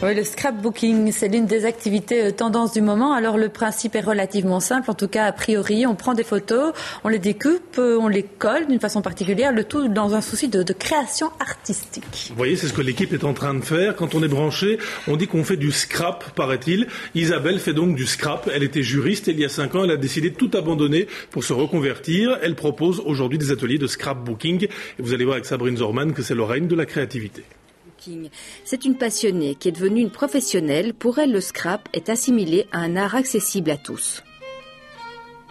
Oui, le scrapbooking, c'est l'une des activités tendance du moment. Alors le principe est relativement simple, en tout cas a priori. On prend des photos, on les découpe, on les colle d'une façon particulière, le tout dans un souci de création artistique. Vous voyez, c'est ce que l'équipe est en train de faire. Quand on est branché, on dit qu'on fait du scrap, paraît-il. Isabelle fait donc du scrap. Elle était juriste et il y a 5 ans, elle a décidé de tout abandonner pour se reconvertir. Elle propose aujourd'hui des ateliers de scrapbooking. Et vous allez voir avec Sabrine Zorman que c'est le règne de la créativité. C'est une passionnée qui est devenue une professionnelle. Pour elle, le scrap est assimilé à un art accessible à tous.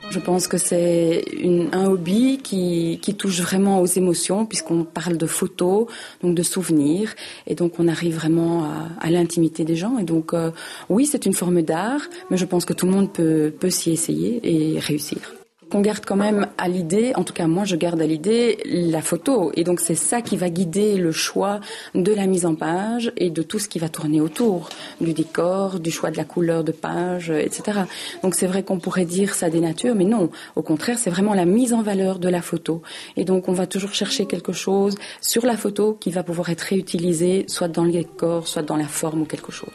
Je pense que c'est un hobby qui touche vraiment aux émotions, puisqu'on parle de photos, donc de souvenirs, et donc on arrive vraiment à l'intimité des gens. Et donc oui, c'est une forme d'art, mais je pense que tout le monde peut s'y essayer et réussir. On garde quand même à l'idée, en tout cas moi je garde à l'idée la photo, et donc c'est ça qui va guider le choix de la mise en page et de tout ce qui va tourner autour, du décor, du choix de la couleur de page, etc. Donc c'est vrai qu'on pourrait dire ça dénature, mais non, au contraire c'est vraiment la mise en valeur de la photo, et donc on va toujours chercher quelque chose sur la photo qui va pouvoir être réutilisé, soit dans le décor, soit dans la forme ou quelque chose.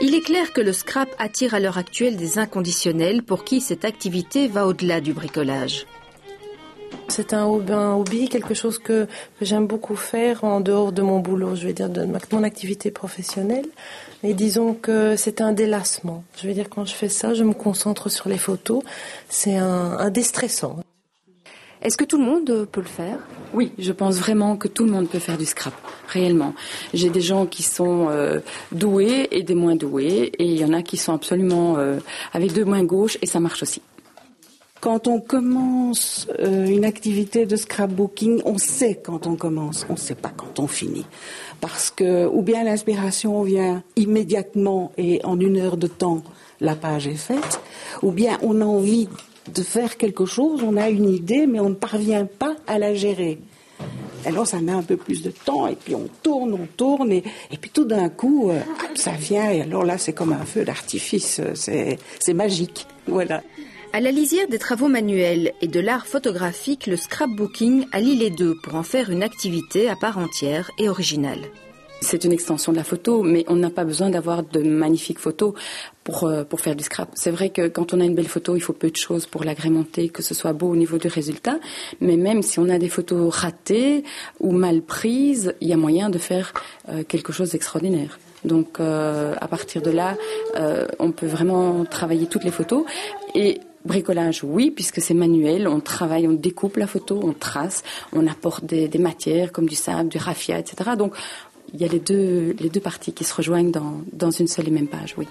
Il est clair que le scrap attire à l'heure actuelle des inconditionnels pour qui cette activité va au-delà du bricolage. C'est un hobby, quelque chose que j'aime beaucoup faire en dehors de mon boulot, je vais dire de mon activité professionnelle. Et disons que c'est un délassement. Je veux dire, quand je fais ça, je me concentre sur les photos. C'est un déstressant. Est-ce que tout le monde peut le faire ? Oui, je pense vraiment que tout le monde peut faire du scrap, réellement. J'ai des gens qui sont doués et des moins doués, et il y en a qui sont absolument avec 2 mains gauches, et ça marche aussi. Quand on commence une activité de scrapbooking, on sait quand on commence, on ne sait pas quand on finit. Parce que, ou bien l'inspiration vient immédiatement et en 1 heure de temps, la page est faite, ou bien on a envie de faire quelque chose, on a une idée, mais on ne parvient pas à la gérer. Alors ça met un peu plus de temps, et puis on tourne, et puis tout d'un coup, ça vient, et alors là c'est comme un feu d'artifice, c'est magique, voilà. À la lisière des travaux manuels et de l'art photographique, le scrapbooking allie les deux pour en faire une activité à part entière et originale. C'est une extension de la photo, mais on n'a pas besoin d'avoir de magnifiques photos pour faire du scrap. C'est vrai que quand on a une belle photo, il faut peu de choses pour l'agrémenter, que ce soit beau au niveau du résultat. Mais même si on a des photos ratées ou mal prises, il y a moyen de faire quelque chose d'extraordinaire. Donc à partir de là, on peut vraiment travailler toutes les photos. Et bricolage, oui, puisque c'est manuel, on travaille, on découpe la photo, on trace, on apporte des matières comme du sable, du raffia, etc. Donc il y a les deux parties qui se rejoignent dans une seule et même page, oui.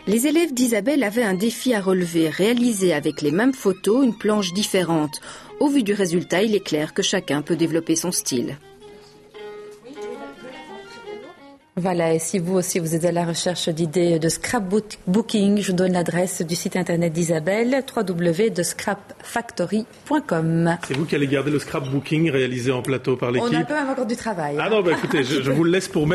Les élèves d'Isabelle avaient un défi à relever, réaliser avec les mêmes photos une planche différente. Au vu du résultat, il est clair que chacun peut développer son style. Voilà, et si vous aussi vous êtes à la recherche d'idées de scrapbooking, je vous donne l'adresse du site internet d'Isabelle, www.thescrapfactory.com. C'est vous qui allez garder le scrapbooking réalisé en plateau par l'équipe. On a quand même encore du travail. Ah non, écoutez, je vous le laisse pour